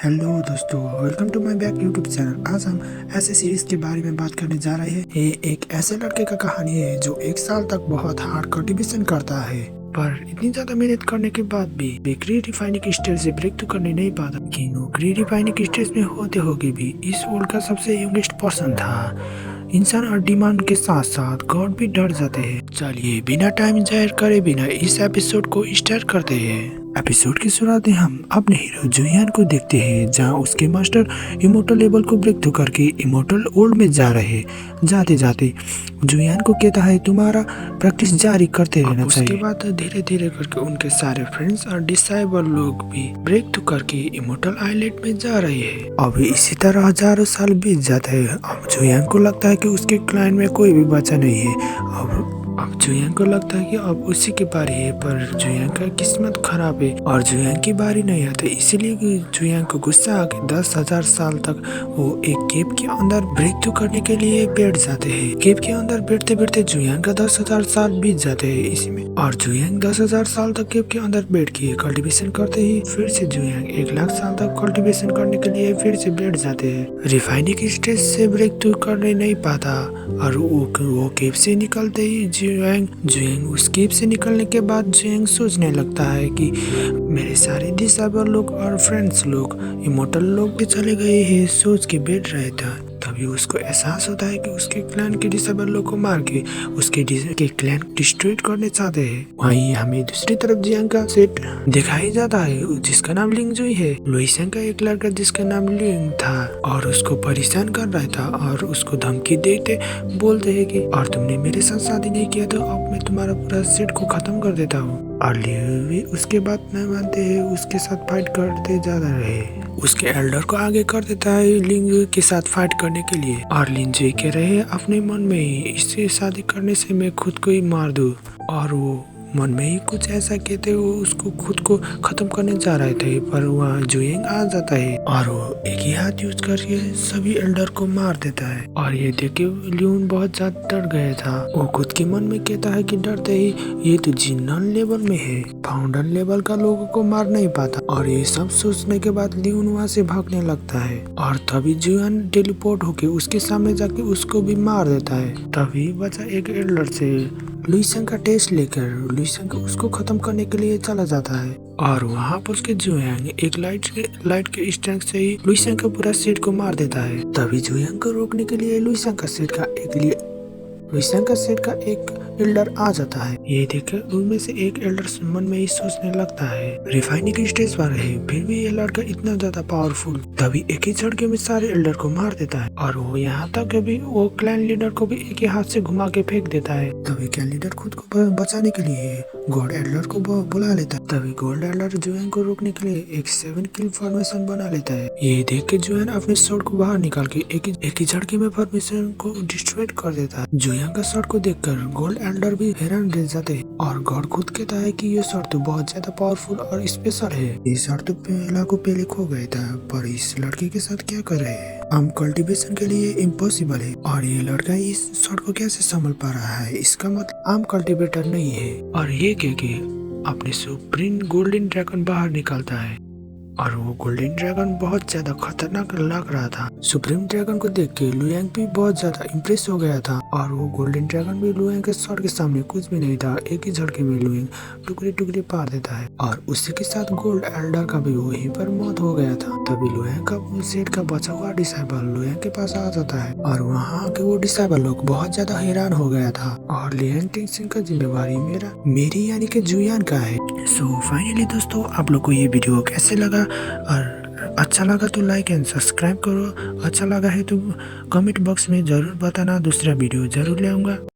Hello दोस्तों, welcome to my back YouTube channel. आज हम ऐसे सीरीज के बारे में बात करने जा रहे हैं। ये एक ऐसे लड़के का कहानी है जो 1 साल तक बहुत हार्ड कंट्रीब्यूशन करता है, पर इतनी ज्यादा मेहनत करने के बाद भी क्री डिफाइनिंग स्टेज से ब्रेक तो करने नहीं पाता। लेकिन क्री डिफाइनिंग स्टेज में होते होगे भी इस वर्ल्ड का सबसे यंगेस्ट पर्सन था। इंसान और डिमांड के साथ साथ गॉड भी डर जाते हैं। चलिए बिना टाइम जाहिर करे बिना इस एपिसोड को स्टार्ट करते हैं। एपिसोड की शुरुआत में हम अपने हीरो जुयान को देखते हैं, जहां उसके मास्टर इमोर्टल लेवल को ब्रेक थ्रू करके इमोर्टल वर्ल्ड में जा रहे हैं। जाते जाते जुयान को कहता है तुम्हारा प्रैक्टिस जारी करते रहना चाहिए। उसके बाद धीरे धीरे करके उनके सारे फ्रेंड्स और डिसाइबल लोग भी ब्रेक थ्रू करके इमोर्टल आइलैंड में जा रहे हैं। अभी इसी तरह हजारों साल बीत जाते हैं। अब जुयान को लगता है कि उसके क्लाइंट में कोई भी बचा नहीं है। अब जुयान को लगता है कि अब उसी की बारी है, पर जुयान का किस्मत खराब है और जुयान की बारी नहीं आती। इसीलिए जुयान को गुस्सा आके 10,000 साल तक वो एक केव के अंदर ब्रेक थ्रू करने के लिए बैठ जाते हैं। केव के अंदर बैठते बैठते जुयान का 10,000 साल बीत जाते हैं इसी में। और जुयान 10,000 साल तक केव के अंदर बैठ के कल्टीवेशन करते ही फिर से जुयान 1,00,000 साल तक कल्टीवेशन करने के लिए फिर से बैठ जाते हैं। रिफाइनिंग स्टेज से ब्रेक थ्रू करने नहीं पाता और वो केव से निकलते ही जुयांग उस केव से निकलने के बाद जुयांग सोचने लगता है कि मेरे सारे डिसेबल लोग और फ्रेंड्स लोग इमोर्टल लोग भी चले गए हैं। सोच के बैठ रहे था, तभी उसको एहसास होता है कि उसके क्लैन के डिसेबल लोग को मार के उसके क्लैन डिस्ट्रॉय करने चाहते हैं। वहीं हमें दूसरी तरफ जियांग का सेट दिखाई जाता है, जिसका नाम लिंगजुई है। लुइसेंग का एक लड़का जिसका नाम लिंग था और उसको परेशान कर रहा था और उसको धमकी देते बोलते है कि और तुमने मेरे साथ शादी नहीं किया तो अब मैं तुम्हारा पूरा सेट को खत्म कर देता हूँ। और लियू भी उसके बात नहीं मानते है, उसके साथ फाइट करते ज्यादा रहे। उसके एल्डर को आगे कर देता है लिंगजुई के साथ फाइट करने के लिए। और लिंगजुई कह रहे हैं अपने मन में ही इससे शादी करने से मैं खुद को ही मार दूं। और वो मन में ही कुछ ऐसा कहते वो उसको खुद को खत्म करने जा रहे थे, पर वहाँ जुयांग आ जाता है और वो एक ही हाथ यूज करके सभी एल्डर को मार देता है। और ये देख के लियोन बहुत ज्यादा डर गया था। वो खुद के मन में कहता है कि डरते ही ये तो जिन्नल लेवल में है, फाउंडर लेवल का लोगों को मार नहीं पाता। और ये सब सोचने के बाद लियोन वहाँ से भागने लगता है और तभी जुयान टेलीपोर्ट होके उसके सामने जाके उसको भी मार देता है। तभी बचा एक एल्डर से लुइसेंग का टेस्ट लेकर लुइसेंग उसको खत्म करने के लिए चला जाता है। और वहाँ पर उसके जुयांग एक लाइट के स्ट्रेंथ से ही लुइसेंग का पूरा सेट को मार देता है। तभी जुयांग को रोकने के लिए लुइसेंग का सेट का एक एल्डर आ जाता है। ये देखकर उनमें से एक एल्डर मन में ही सोचने लगता है रिफाइनिंग स्टेज पर है, फिर भी ये लड़का इतना ज्यादा पावरफुल। तभी एक ही झटके में सारे एल्डर को मार देता है और वो यहाँ तक भी वो क्लैन लीडर को भी एक ही हाथ से घुमा के फेंक देता है। तभी क्लैन लीडर खुद को बचाने के लिए गोल्ड एल्डर को बुला लेता है। तभी गोल्ड एल्डर जुएन को रोकने के लिए एक 7 किल फॉर्मेशन बना लेता है। ये देख के जुएन अपने शॉट को बाहर निकाल के एक ही झटके में फॉर्मेशन को डिस्ट्रॉय कर देता है। जुएन का शॉट को देखकर गोल्ड एल्डर भी हैरान रह जाते हैं और गॉड खुद कहता है कि ये शॉट तो बहुत ज्यादा पावरफुल और स्पेशल है। ये शॉट तो पहले खो गया था, पर इस लड़के के साथ क्या कर रहे हैं हम कल्टीवेशन के लिए इम्पॉसिबल है। और ये लड़का इस शॉट को कैसे संभाल पा रहा है, इसका मतलब आम कल्टीवेटर नहीं है। और ये कह के अपने सुप्रीम गोल्डन ड्रैगन बाहर निकालता है और वो गोल्डन ड्रैगन बहुत ज्यादा खतरनाक लग रहा था। सुप्रीम ड्रैगन को देख के लुयांग भी बहुत ज्यादा इम्प्रेस हो गया था और वो गोल्डन ड्रैगन भी लुयांग के शॉट के सामने कुछ भी नहीं था। एक ही झटके में लुयांग टुकड़े टुकड़े पार देता है और उसी के साथ गोल्ड एल्डर का भी वहीं पर मौत हो गया था। तभी लुयांग का सेट का बचा हुआ डिसेबल लुयांग के पास आ जाता है और वहाँ के वो डिसेबल लोग बहुत ज्यादा हैरान हो गया था। और लियन टिंगसिंग का जिम्मेवारी मेरी यानी कि जुयान का है। सो फाइनली दोस्तों, आप लोग को ये वीडियो कैसे लगा और अच्छा लगा तो लाइक एंड सब्सक्राइब करो। अच्छा लगा है तो कमेंट बॉक्स में जरूर बताना, दूसरा वीडियो जरूर ले आऊंगा।